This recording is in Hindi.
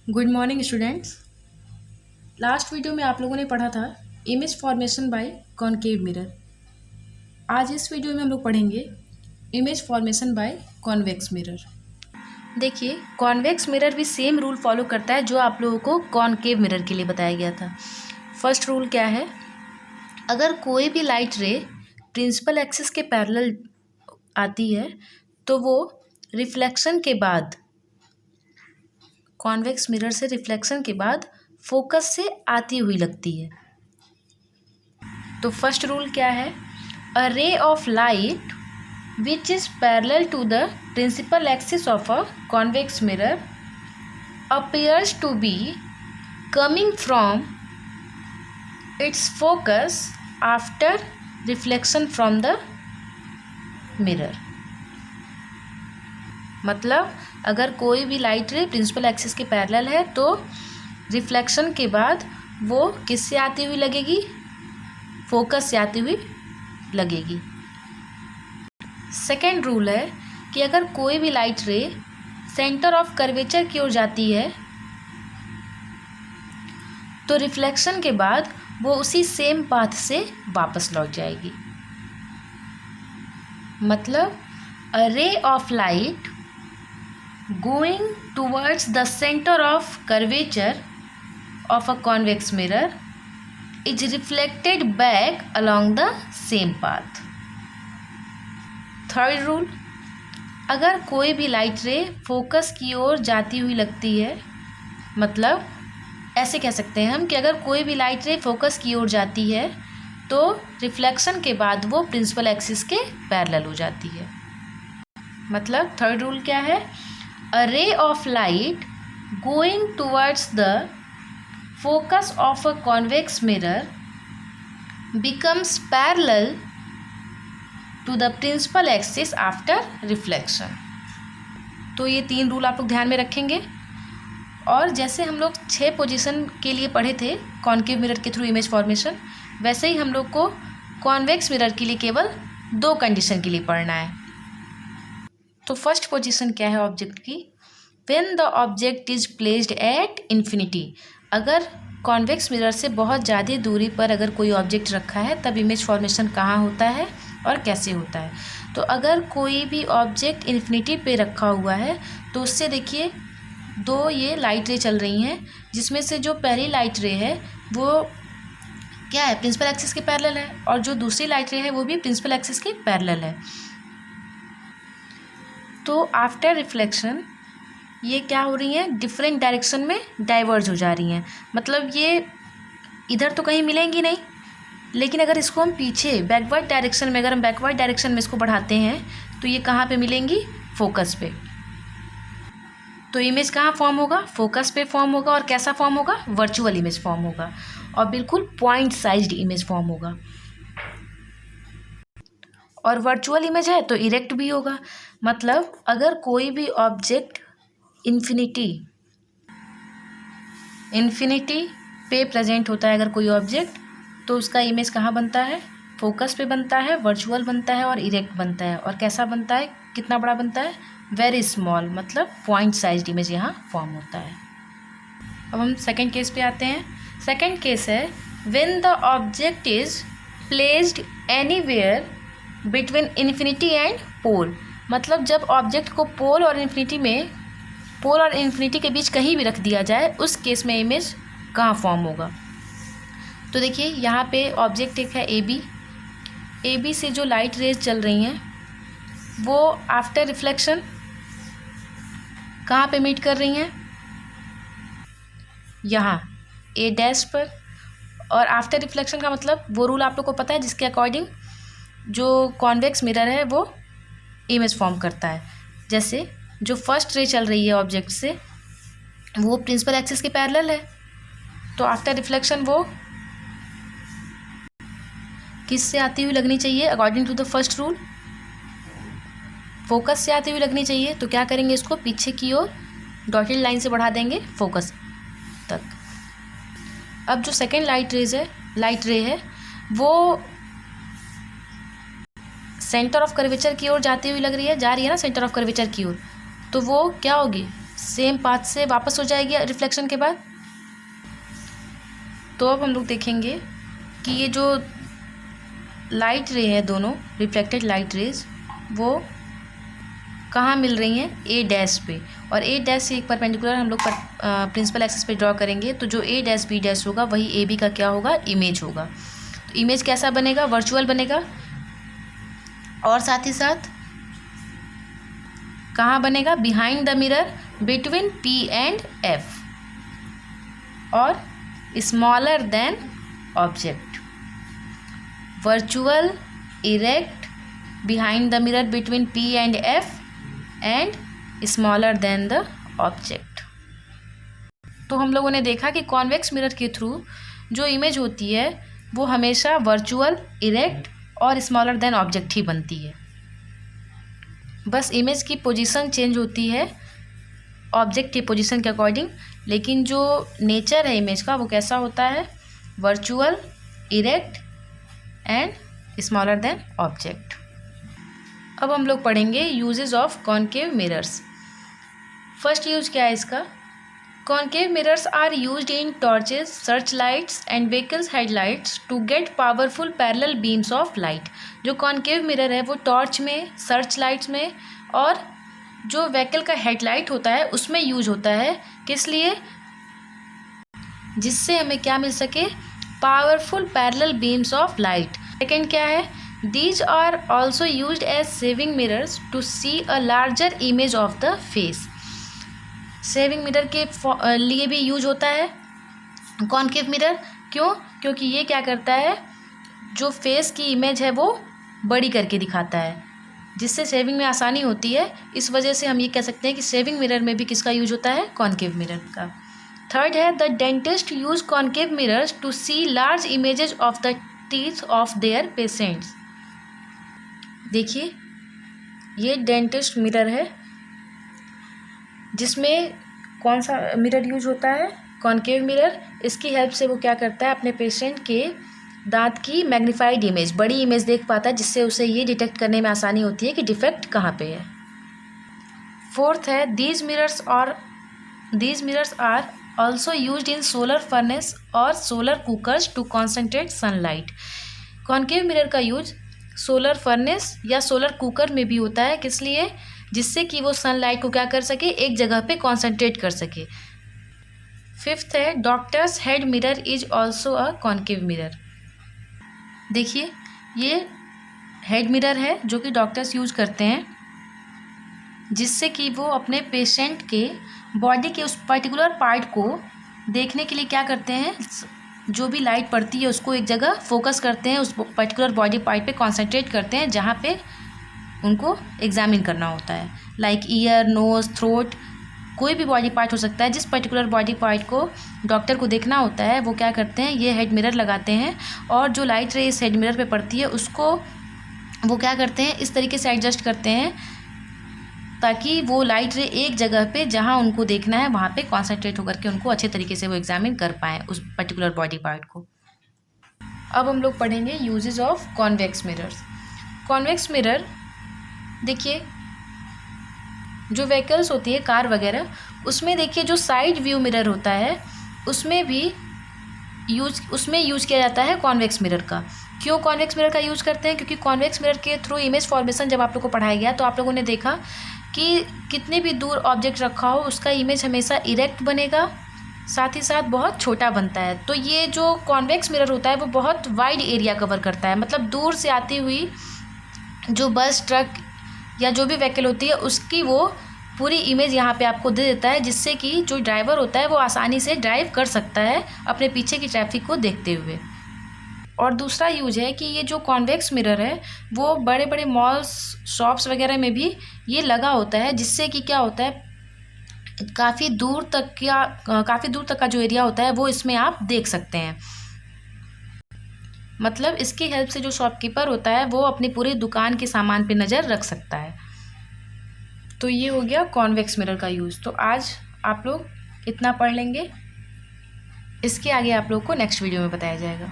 Good morning students. Last video में आप लोगों ने पढ़ा था image formation by concave mirror. आज इस वीडियो में हम लोग पढ़ेंगे image formation by convex mirror. देखिए, कॉन्वेक्स मिरर भी सेम रूल फॉलो करता है जो आप लोगों को कॉनकेव मिरर के लिए बताया गया था। फर्स्ट रूल क्या है? अगर कोई भी लाइट रे प्रिंसिपल एक्सिस के पैरेलल आती है तो वो रिफ्लेक्शन के बाद, कॉन्वेक्स मिरर से रिफ्लेक्शन के बाद फोकस से आती हुई लगती है। तो फर्स्ट रूल क्या है? A ray of light which is parallel to the principal axis of a convex mirror appears to be coming from its focus after reflection from the mirror। मतलब अगर कोई भी लाइट रे प्रिंसिपल एक्सिस के पैरेलल है तो रिफ्लेक्शन के बाद वो किससे आती हुई लगेगी? फोकस से आती हुई लगेगी। सेकेंड रूल है कि अगर कोई भी लाइट रे सेंटर ऑफ कर्वेचर की ओर जाती है तो रिफ्लेक्शन के बाद वो उसी सेम पाथ से वापस लौट जाएगी। मतलब a ray of light going towards the center of curvature of a convex mirror is reflected back along the same path। Third rule, अगर कोई भी लाइट रे फोकस की ओर जाती हुई लगती है, मतलब ऐसे कह सकते हैं हम कि अगर कोई भी लाइट रे फोकस की ओर जाती है तो रिफ्लेक्शन के बाद वो प्रिंसिपल एक्सिस के पैरेलल हो जाती है। मतलब थर्ड रूल क्या है? A ray of light going towards the focus of a convex mirror becomes parallel to the principal axis after reflection। तो ये तीन रूल आप लोग ध्यान में रखेंगे। और जैसे हम लोग 6 पोजीशन के लिए पढ़े थे कॉनकेव मिरर के थ्रू इमेज फॉर्मेशन, वैसे ही हम लोग को कॉन्वेक्स मिरर के लिए केवल 2 कंडीशन के लिए पढ़ना है। तो फर्स्ट पोजीशन क्या है ऑब्जेक्ट की? When the object is placed at infinity. अगर कॉन्वेक्स मिरर से बहुत ज़्यादा दूरी पर अगर कोई ऑब्जेक्ट रखा है तब इमेज फॉर्मेशन कहाँ होता है और कैसे होता है? तो अगर कोई भी ऑब्जेक्ट इन्फिनिटी पे रखा हुआ है तो उससे देखिए 2 ये लाइट रे चल रही हैं, जिसमें से जो पहली लाइट रे है वो क्या है? प्रिंसिपल एक्सिस के पैरेलल है, और जो दूसरी लाइट रे है वो भी प्रिंसिपल एक्सिस के पैरेलल है। तो आफ्टर रिफ्लेक्शन ये क्या हो रही हैं? डिफरेंट डायरेक्शन में डाइवर्ज हो जा रही हैं। मतलब ये इधर तो कहीं मिलेंगी नहीं, लेकिन अगर इसको हम पीछे बैकवर्ड डायरेक्शन में, अगर हम बैकवर्ड डायरेक्शन में इसको बढ़ाते हैं तो ये कहाँ पे मिलेंगी? फोकस पे। तो इमेज कहाँ फॉर्म होगा? फोकस पे फॉर्म होगा। और कैसा फॉर्म होगा? वर्चुअल इमेज फॉर्म होगा, और बिल्कुल पॉइंट साइज्ड इमेज फॉर्म होगा। और वर्चुअल इमेज है तो इरेक्ट भी होगा। मतलब अगर कोई भी ऑब्जेक्ट इन्फिनिटी पे प्रेजेंट होता है, अगर कोई ऑब्जेक्ट, तो उसका इमेज कहाँ बनता है? फोकस पे बनता है, वर्चुअल बनता है और इरेक्ट बनता है। और कैसा बनता है? कितना बड़ा बनता है? वेरी स्मॉल, मतलब पॉइंट साइज्ड इमेज यहाँ फॉर्म होता है। अब हम सेकेंड केस पे आते हैं। सेकेंड केस है when the object is placed anywhere between infinity and pole. मतलब जब ऑब्जेक्ट को पोल और इन्फिनिटी के बीच कहीं भी रख दिया जाए, उस केस में इमेज कहाँ फॉर्म होगा? तो देखिए यहाँ पे ऑब्जेक्ट एक है ए बी से जो लाइट रेज चल रही हैं वो आफ्टर रिफ्लेक्शन कहाँ पे मीट कर रही हैं? यहाँ ए डैश पर। और आफ्टर रिफ्लेक्शन का मतलब वो रूल आप लोग को पता है जिसके अकॉर्डिंग जो कॉन्वेक्स मिरर है वो इमेज फॉर्म करता है। जैसे जो फर्स्ट रे चल रही है ऑब्जेक्ट से वो प्रिंसिपल एक्सिस के पैरेलल है, तो आफ्टर रिफ्लेक्शन वो किससे आती हुई लगनी चाहिए? According to the first rule focus से आती हुई लगनी चाहिए। तो क्या करेंगे? इसको पीछे की ओर डॉटेड लाइन से बढ़ा देंगे फोकस तक। अब जो सेकेंड लाइट रे है वो सेंटर ऑफ कर्वेचर की ओर जाती हुई लग रही है, जा रही है ना सेंटर ऑफ कर्वेचर की ओर, तो वो क्या होगी? सेम पाथ से वापस हो जाएगी रिफ्लेक्शन के बाद। तो अब हम लोग देखेंगे कि ये जो लाइट रे है, दोनों रिफ्लेक्टेड लाइट रेज, वो कहाँ मिल रही हैं, ए डैश पे, और ए डैश से एक परपेंडिकुलर हम लोग प्रिंसिपल एक्सिस पे ड्रॉ करेंगे। तो जो ए डैश बी डैश होगा वही ए बी का क्या होगा, इमेज होगा। तो इमेज कैसा बनेगा, वर्चुअल बनेगा, और साथ ही साथ कहाँ बनेगा, behind the mirror between P and F, और smaller than object. Virtual, erect, behind the mirror between P and F, and smaller than the object. तो हम लोगों ने देखा कि कॉन्वेक्स मिरर के थ्रू जो इमेज होती है वो हमेशा वर्चुअल, इरेक्ट और स्मॉलर देन ऑब्जेक्ट ही बनती है। बस इमेज की पोजीशन चेंज होती है ऑब्जेक्ट की पोजीशन के अकॉर्डिंग, लेकिन जो नेचर है इमेज का वो कैसा होता है, virtual, erect and smaller than object. अब हम लोग पढ़ेंगे uses of concave mirrors. First use क्या है इसका, concave mirrors are used in torches, search lights and vehicles headlights to get powerful parallel beams of light. जो कॉन्केव मिरर है वो टॉर्च में, सर्च लाइट्स में और जो व्हीकल का हेडलाइट होता है उसमें यूज होता है। किस लिए, जिससे हमें क्या मिल सके, powerful parallel beams of light. Second क्या है, These are also used as saving mirrors to see a larger image of the face. Saving mirror के लिए भी यूज होता है कॉन्केव मिरर। क्यों, क्योंकि ये क्या करता है, जो फेस की इमेज है वो बड़ी करके दिखाता है, जिससे सेविंग में आसानी होती है। इस वजह से हम ये कह सकते हैं कि सेविंग मिरर में भी किसका यूज होता है, कॉन्केव मिरर का। थर्ड है, the dentist use concave mirrors to see large images of the teeth of their patients. देखिए ये डेंटिस्ट मिरर है, जिसमें कौन सा मिरर यूज होता है, कॉन्केव मिरर। इसकी हेल्प से वो क्या करता है, अपने पेशेंट के दांत की मैग्नीफाइड इमेज, बड़ी इमेज देख पाता है, जिससे उसे ये डिटेक्ट करने में आसानी होती है कि डिफेक्ट कहाँ पे है। फोर्थ है, these mirrors are also used in solar furnace और solar cookers to concentrate sunlight. Concave mirror का यूज सोलर फर्नेस या सोलर कुकर में भी होता है, किस लिए, जिससे कि वो सनलाइट को क्या कर सके, एक जगह पे कॉन्सेंट्रेट कर सके। फिफ्थ है, doctors head mirror is also a concave mirror. देखिए ये हेड मिरर है जो कि डॉक्टर्स यूज करते हैं, जिससे कि वो अपने पेशेंट के बॉडी के उस पर्टिकुलर पार्ट को देखने के लिए क्या करते हैं, जो भी लाइट पड़ती है उसको एक जगह फोकस करते हैं, उस पर्टिकुलर बॉडी पार्ट पे कॉन्सेंट्रेट करते हैं जहाँ पे उनको एग्जामिन करना होता है। लाइक ईयर, नोज, थ्रोट, कोई भी बॉडी पार्ट हो सकता है। जिस पर्टिकुलर बॉडी पार्ट को डॉक्टर को देखना होता है वो क्या करते हैं, ये हेड मिरर लगाते हैं, और जो लाइट रे इस हेड मिरर पे पड़ती है उसको वो क्या करते हैं, इस तरीके से एडजस्ट करते हैं ताकि वो लाइट रे एक जगह पे जहाँ उनको देखना है वहाँ पे कॉन्सेंट्रेट होकर के उनको अच्छे तरीके से वो एग्जामिन कर पाएँ उस पर्टिकुलर बॉडी पार्ट को। अब हम लोग पढ़ेंगे uses of convex mirrors. Convex mirror, देखिए जो व्हीकल्स होती है कार वगैरह, उसमें देखिए जो साइड व्यू मिरर होता है उसमें भी यूज किया जाता है कॉन्वेक्स मिरर का। क्यों कॉन्वेक्स मिरर का यूज करते हैं, क्योंकि कॉन्वेक्स मिरर के थ्रू इमेज फॉर्मेशन जब आप लोग को पढ़ाया गया तो आप लोगों ने देखा कि कितने भी दूर ऑब्जेक्ट रखा हो उसका इमेज हमेशा इरेक्ट बनेगा, साथ ही साथ बहुत छोटा बनता है। तो ये जो कॉन्वेक्स मिरर होता है वो बहुत वाइड एरिया कवर करता है, मतलब दूर से आती हुई जो बस, ट्रक या जो भी व्हीकल होती है उसकी वो पूरी इमेज यहाँ पे आपको दे देता है, जिससे कि जो ड्राइवर होता है वो आसानी से ड्राइव कर सकता है अपने पीछे की ट्रैफिक को देखते हुए। और दूसरा यूज है कि ये जो कॉन्वेक्स मिरर है वो बड़े बड़े मॉल्स, शॉप्स वगैरह में भी ये लगा होता है, जिससे कि क्या होता है, काफ़ी दूर तक का जो एरिया होता है वो इसमें आप देख सकते हैं। मतलब इसकी हेल्प से जो शॉपकीपर होता है वो अपनी पूरी दुकान के सामान पे नज़र रख सकता है। तो ये हो गया कॉन्वेक्स मिरर का यूज़। तो आज आप लोग इतना पढ़ लेंगे, इसके आगे आप लोग को नेक्स्ट वीडियो में बताया जाएगा।